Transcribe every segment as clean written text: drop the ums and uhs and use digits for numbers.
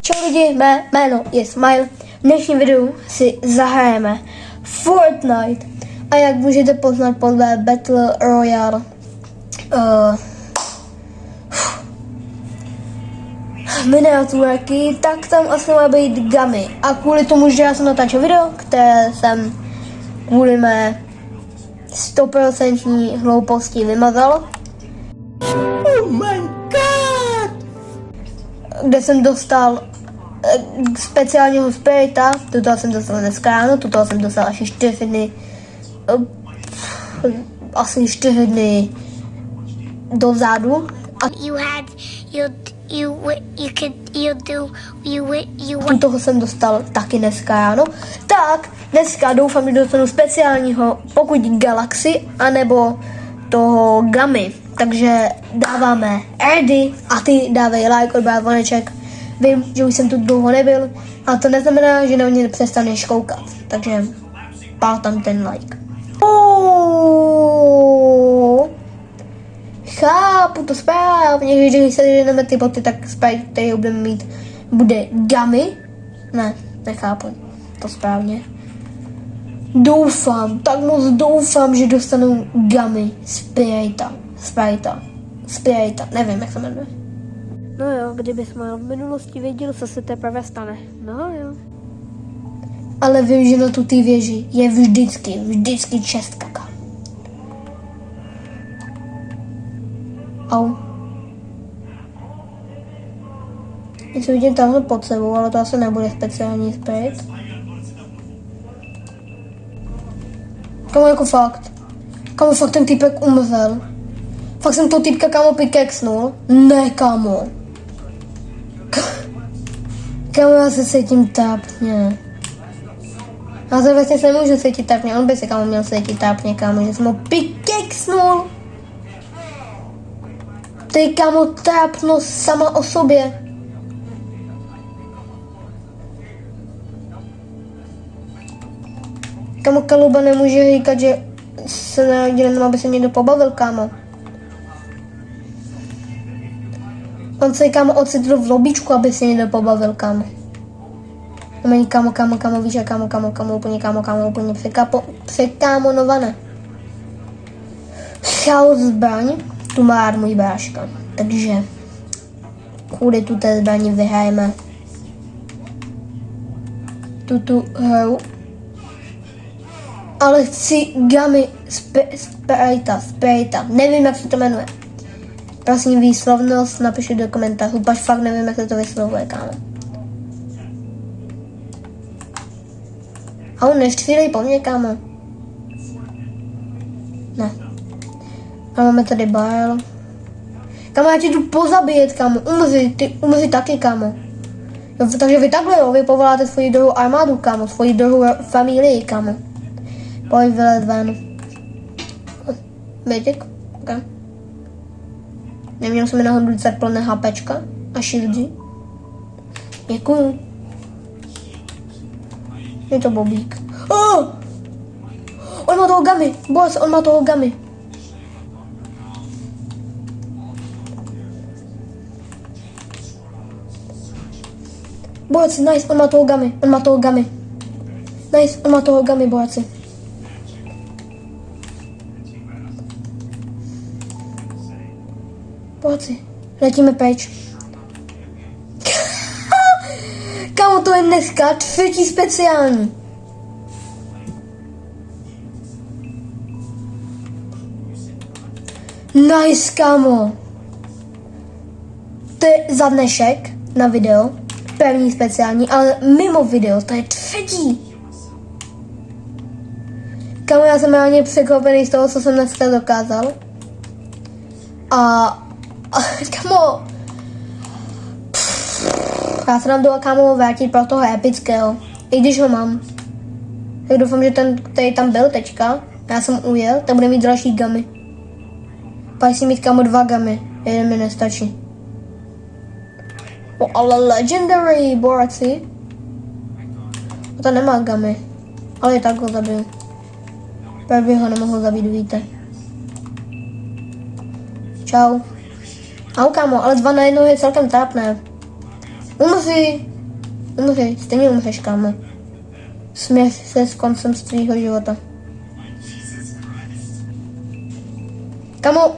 Čau lidi, mé jméno je Smile. V dnešním videu si zahrajeme Fortnite. A jak můžete poznat podle Battle Royale miniaturky, tak tam asi má být gamy. A kvůli tomu, že já jsem natáčel video, které jsem kvůli mé 100% hlouposti vymazal. Oh my god! Kde jsem dostal speciálního spirita, tuto jsem dostal dneska ráno, tuto jsem dostal asi 4 dny, asi 4 dny dozadu. Toho jsem dostal taky dneska ráno. Tak dneska doufám, že dostanu speciálního, pokud Galaxy, anebo toho Gamy. Takže dáváme ready a ty dávej like, odbát zvoneček. Vím, že už jsem tu dlouho nebyl, ale to neznamená, že na mě přestaneš koukat. Takže pál tam ten like. Chápu to správně, že když se jdeme ty boty, tak správně, který budeme mít, bude Gamy. Ne, nechápu to správně. Doufám, tak moc doufám, že dostanu Gamy Spirita, nevím, jak se jmenuje. No jo, kdybys mal v minulosti věděl, co se teprve stane. No jo. Ale vím, že na tu té věži je vždycky čestka. Au. Něco vidím tamhle pod sebou, ale to asi nebude speciální spirit. Kamo, jako fakt. Kamo, fakt ten týpek umřel. Fakt jsem toho týpka, kamo, pikeksnul. Ne, kamo. Kamo, já se cítím tápně. Já se vlastně se nemůžu cítit tápně, on by se, kamo, měl cítit tápně, kamo, že jsem ho pikeksnul. Ty, kamo, tápnost sama o sobě. Kamo, Kaluba nemůže říkat, že se nedělím, aby se někdo pobavil, kámo. On se, kámo, ocitl v lobíčku, aby se někdo pobavil, kámo. Není kámo, víš, a kámo, úplně překámonované. Chaos zbraň, tu má můj bráška, takže kvůli tuto zbraní vyhrajeme tuto hru. Ale chci Gamy Spirita, nevím, jak se to jmenuje. Prosím, výslovnost napište do komentářů, pač fakt nevím, jak se to vyslovuje, kámo. A on neštvílej po mně, kámo. Ne. A máme tady barrel. Kámo, já tě jdu pozabíjet, kámo. Umři taky, kámo. Jo, takže vy takhle, jo, vy povoláte svoji druhou armádu, kámo. Svoji druhou familii, kámo. Pojď vylet ven. Bětěk? Okay. Neměl jsem mi nahodu docela plné HPčka a shieldy. Děkuju. Je to bobík. Oh! On má toho Gamy. Boss, on má toho Gamy. Borci, nice, on má toho Gamy. Nice, on má toho Gamy, borci. Borci, letíme pryč. Kámo, to je dneska 3. speciální. Nice, kámo. To je za dnešek na video. První speciální, ale mimo video, to je 3. Kámo, já jsem reálně překvapený z toho, co jsem dneska dokázal. A kámo, já se nám jdu, kámo, vrátit pro toho epického, i když ho mám. Tak doufám, že ten, který tam byl teďka, já jsem ujel, tak bude mít další Gamy. Pak si mít, kámo, 2 Gamy, jeden mi nestačí. Ale legendary, borci. A to nemá Gamy, ale i tak ho zabiju. Právě ho nemohl zabít, víte. Čau. Au, kámo, ale 2 na 1 je celkem trápné. Umři. Umřeš, stejně umřeš, kámo. Směř se s koncem z tvýho života. Kámo,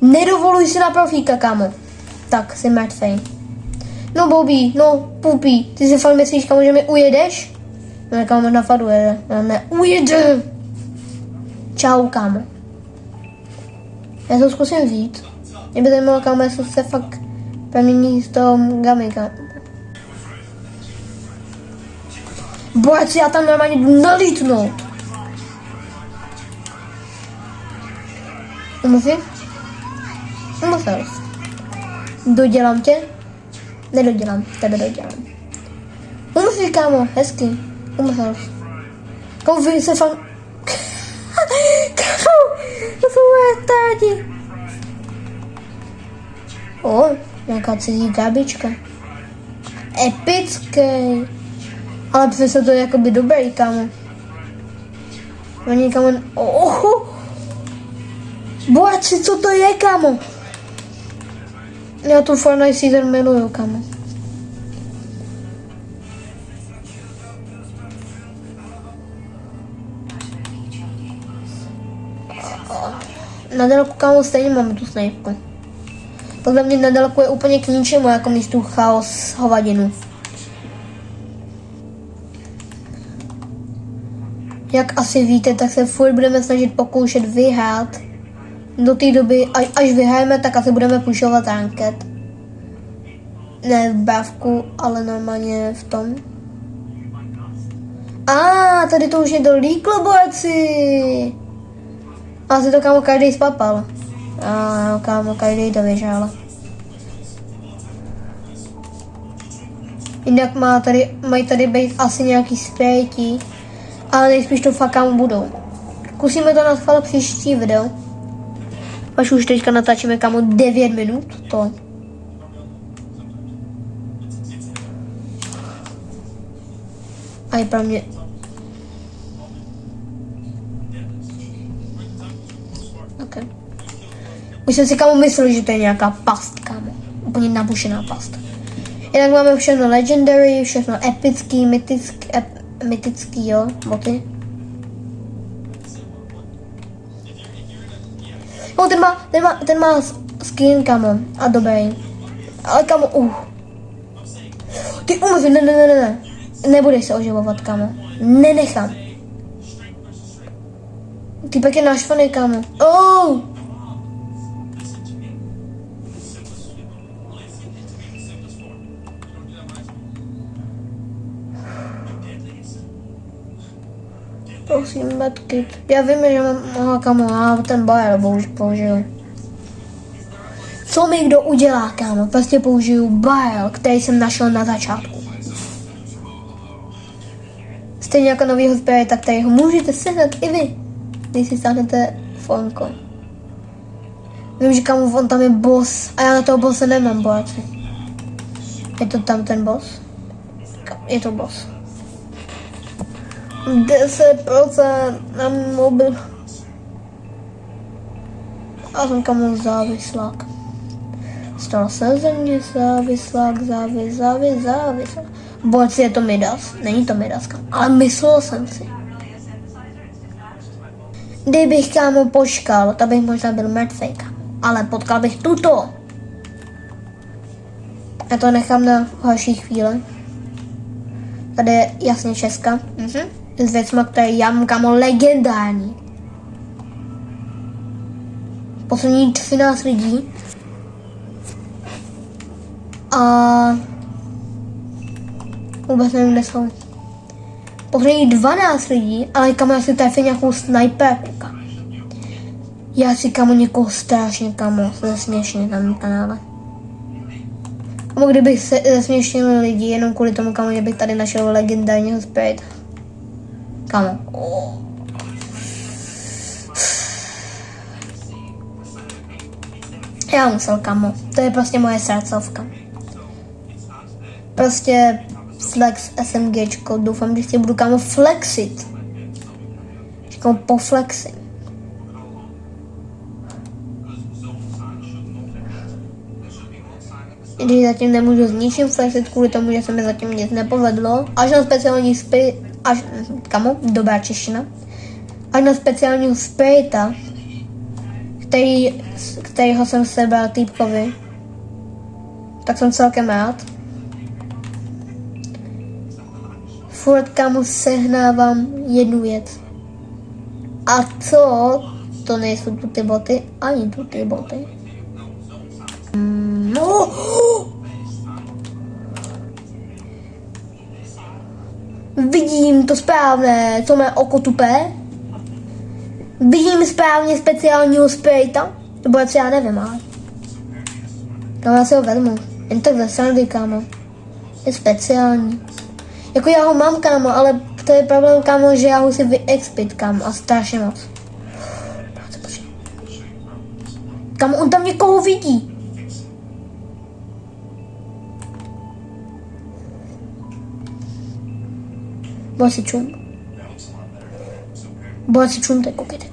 nedovoluj si na profíka, kámo. Tak, jsi mrtvej. No Bobby, no Pupí, ty si fakt myslíš, kámo, že mi ujedeš? No, kámo, na fakt ujede. No, neujede. Čau, kámo. Já to zkusím vzít. Mě by zajímalo, kámo, jestli se fakt promění z toho gamy, kámo. Borci, já tam normálně jdu nalítnout. Umři? Umřel jsi. Dodělám tě? Nedodělám, tebe dodělám. Umři, kámo, hezky. Umřel jsi. Kámo, vy se fakt... Kámo, to jsou moje táti. O, nějaká cizí gábička. Epický. Ale přesto to je jakoby dobrý, kámo. Oni, kámo... Borci, co to je, kámo? Já tu Fortnite season miluju, kámo. Na dálku, kámo, stejně máme tu snajpku. Podle mě na dálku je úplně k ničemu, jako mít tu chaos hovadinu. Jak asi víte, tak se furt budeme snažit pokoušet vyhrát. Do té doby, až vyhrajeme, tak asi budeme pušovat ranket. Ne v bávku, ale normálně v tom. Tady to už je to líklo, borci. Asi to, kámo, každý spapal. Kámo, každý to vyžál. Jinak mají tady být asi nějaký sprejti, ale nejspíš to fakt, kámo, budou. Zkusíme to na schvál příští video. Až už teďka natáčíme, kámo, 9 minut, to. A je pro mě... Okay. Už jsem si, kámo, myslel, že to je nějaká past, kámo. Úplně nabušená past. Jinak máme všechno legendary, všechno epický, mytický, jo, boty. No, ten má skin, kámo, a dobrý. Ale, kámo, Ty umři, ne. Nebudeš se oživovat, kámo. Nenechám. Ty pak je naštvaný, kámo. Prosím, medkit. Já vím, že mám, kámo, ten bajer použiju. Co mi kdo udělá, kámo? Prostě použiju bajer, který jsem našel na začátku. Stejně jako novýho zběry, tak tady ho můžete sehnat i vy, když si stáhnete fonko. Vím, že, kámo, on tam je boss a já na toho bosse nemám, borci. Je to tam ten boss? Je to boss. 10% na mobil. A jsem, kámo, závislák. Stal se ze mě závislák. Borci, je to Midas. Není to Midas, kámo. Ale myslel jsem si. Kdybych, kámo, počkal, tak bych možná byl mrtvej, kámo. Ale potkal bych tuto. Já to nechám na horší chvíle. Tady je jasně Česka. S věcma, které já mám, kámo, legendární. Poslední 13 lidí. A vůbec nevím, kde jsou. Poslední 12 lidí, ale, kámo, já si trefím nějakou sniperku, kámo. Já si, kámo, někoho strašně, kámo, zesměšně na mém kanále. Kámo, kdybych se zesměšnil lidi jenom kvůli tomu, kámo, že bych tady našel legendárního sprayta. Kámo. Já musel, kámo. To je prostě moje srdcovka. Prostě flex SMGčko. Doufám, že si budu, kámo, flexit. Že, kámo, poflexím. Když zatím nemůžu s ničím flexit kvůli tomu, že se mi zatím nic nepovedlo. Až na speciální dobrá čeština. Až na speciálního sprayta, kterýho jsem sebral týpkovi, tak jsem celkem rád. Furt kamu sehnávám jednu věc. A to nejsou tu ty boty, ani tu ty boty. No. Vidím to správné, co mé oko tupé. Vidím správně speciálního sprayta. Nebo já nevím, ale já si ho vezmu. Jen tak ze srandy, kámo. Je speciální. Jako já ho mám, kámo, ale to je problém, kámo, že já ho si vyexpit, kámo, a strašně moc. Kámo, on tam někoho vidí. Borci čum, koukejte.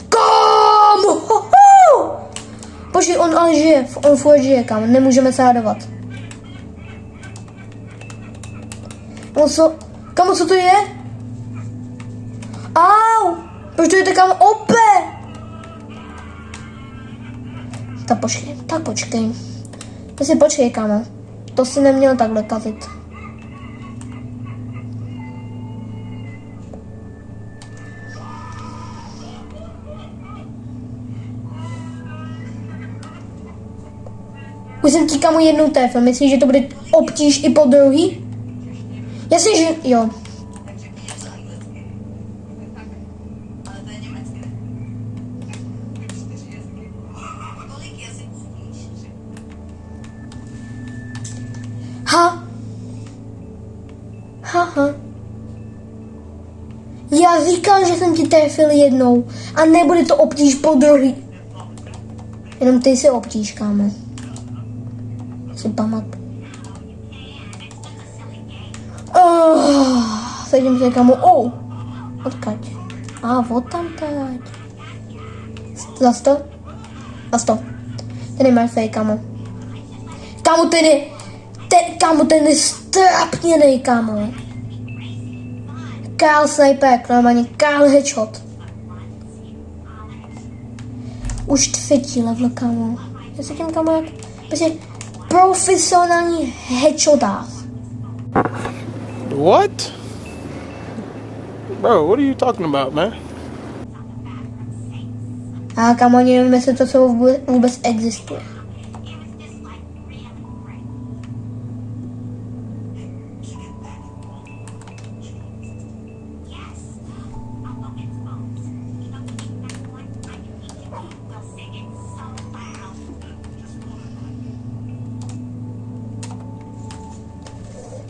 Kámo! Počkej, on ale žije, on furt žije, kámo, nemůžeme se radovat. Kámo, co to je? Au! Proč to je kámo, opět? Tak počkej. To si počkej, kámo. To si neměl takhle kazit. Už jsem ti, kámo, jednou trefil. Myslíš, že to bude obtíž i po druhý? Jasně, že jo. Haha. Já říkal, že jsem ti trefil jednou a nebude to obtíž po druhý. Jenom ty si obtíž, kámo. Si pamatuj. Sedím se, kámo. Odkaď. Odtamtať. Zas to. Ten je mrtvej, kámo. Kámo, ten je strapněnej, kámo. Karl Sniper, normálně Karl Headshot. Už 3. level, kámo. Já se tím, kámo, jak prostě profesionální headshotář. What? Bro, what are you talking about, man? A kámo, ani nevím, jestli to co vůbec existuje.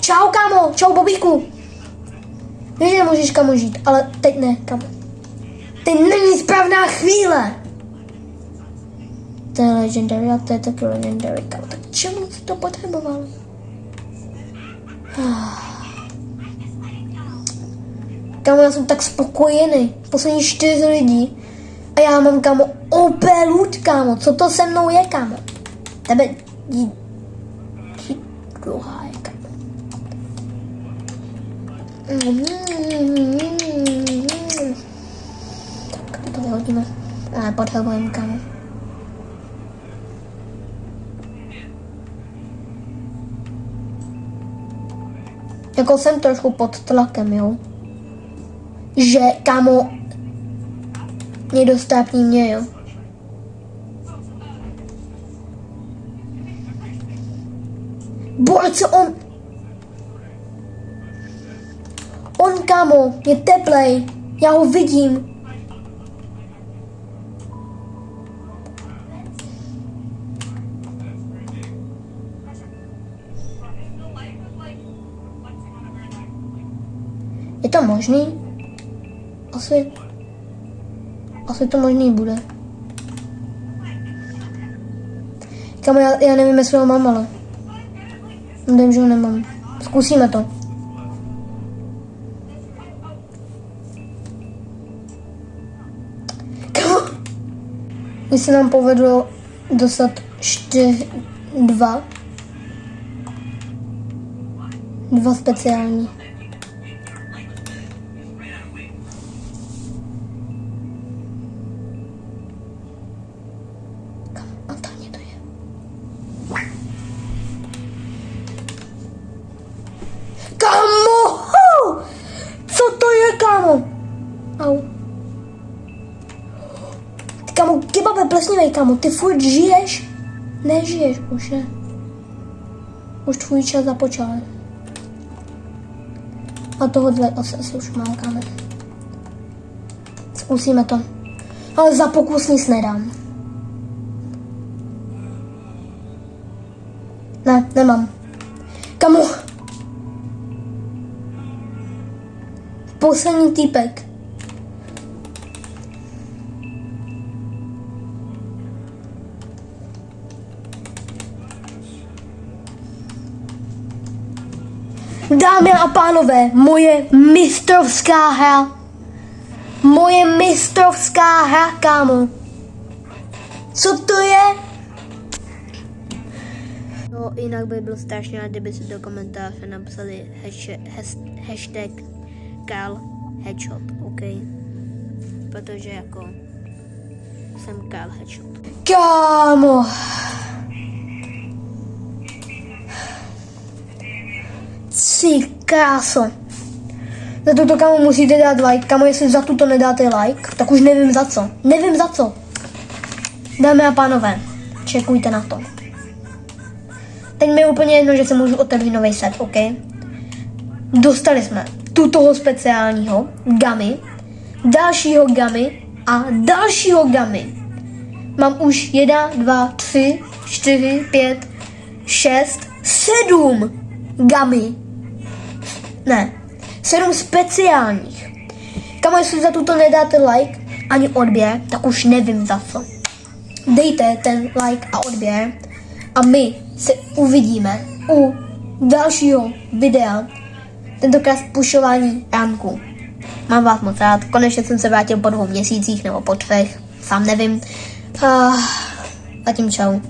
Čau, kámo, čau, Bobíku. Víš, že nemůžeš, kámo, žít, ale teď ne, kámo. Teď není správná chvíle. To je legendary a to je taky legendary, kámo. Tak čemu jsi to potřeboval? Kámo, já jsem tak spokojený. Poslední 4 lidí. A já mám, kámo, OP loot, kámo. Co to se mnou je, kámo? Tebe... Druhá je, kámo. Tak, to vyhodíme. Ale potřebujeme, kámo. Jako jsem trošku pod tlakem, jo. Že, kámo, někdo stápní mě, jo. Borce, on, kámo, je teplej. Já ho vidím. Je to možný? Asi to možný bude. Kámo, já nevím, jestli ho mám, ale nevím, že ho nemám. Zkusíme to. Kámo, když se nám povedlo dostat 2 speciální. A tam to je. Kámo! Co to je, kámo? Au. Kámo, kebabe plesnivej, kámo, ty furt žiješ? Nežiješ už, ne? Už tvůj čas započal. A tohodle asi už mám, kámo. Zkusíme to. Ale za pokus nic nedám. Ne, nemám. Kámo. Poslední týpek. Dámy a pánové, moje mistrovská hra. Moje mistrovská hra, kámo. Co to je? No, jinak by byl strašně rád, kdyby si do komentáře napsali hashtag Karl Headshot, OK? Protože jako jsem Karl Headshot. Kámo! Ty kráso. Za tuto, kámo, musíte dát like. Kámo, jestli za tuto nedáte like, tak už nevím za co. Nevím za co. Dámy a pánové, čekujte na to. Teď mi je úplně jedno, že se můžu otevřít nový set, OK? Dostali jsme tutoho speciálního Gummy, dalšího Gummy a dalšího Gummy. Mám už 1, 2, 3, 4, 5, 6, 7 Gummy. Ne, 7 speciálních. Kámo, jestli za tuto nedáte like ani odběr, tak už nevím za co. Dejte ten like a odběr a my se uvidíme u dalšího videa, tentokrát pušování ranku. Mám vás moc rád, konečně jsem se vrátil po 2 měsících nebo po 3, sám nevím. Zatím čau.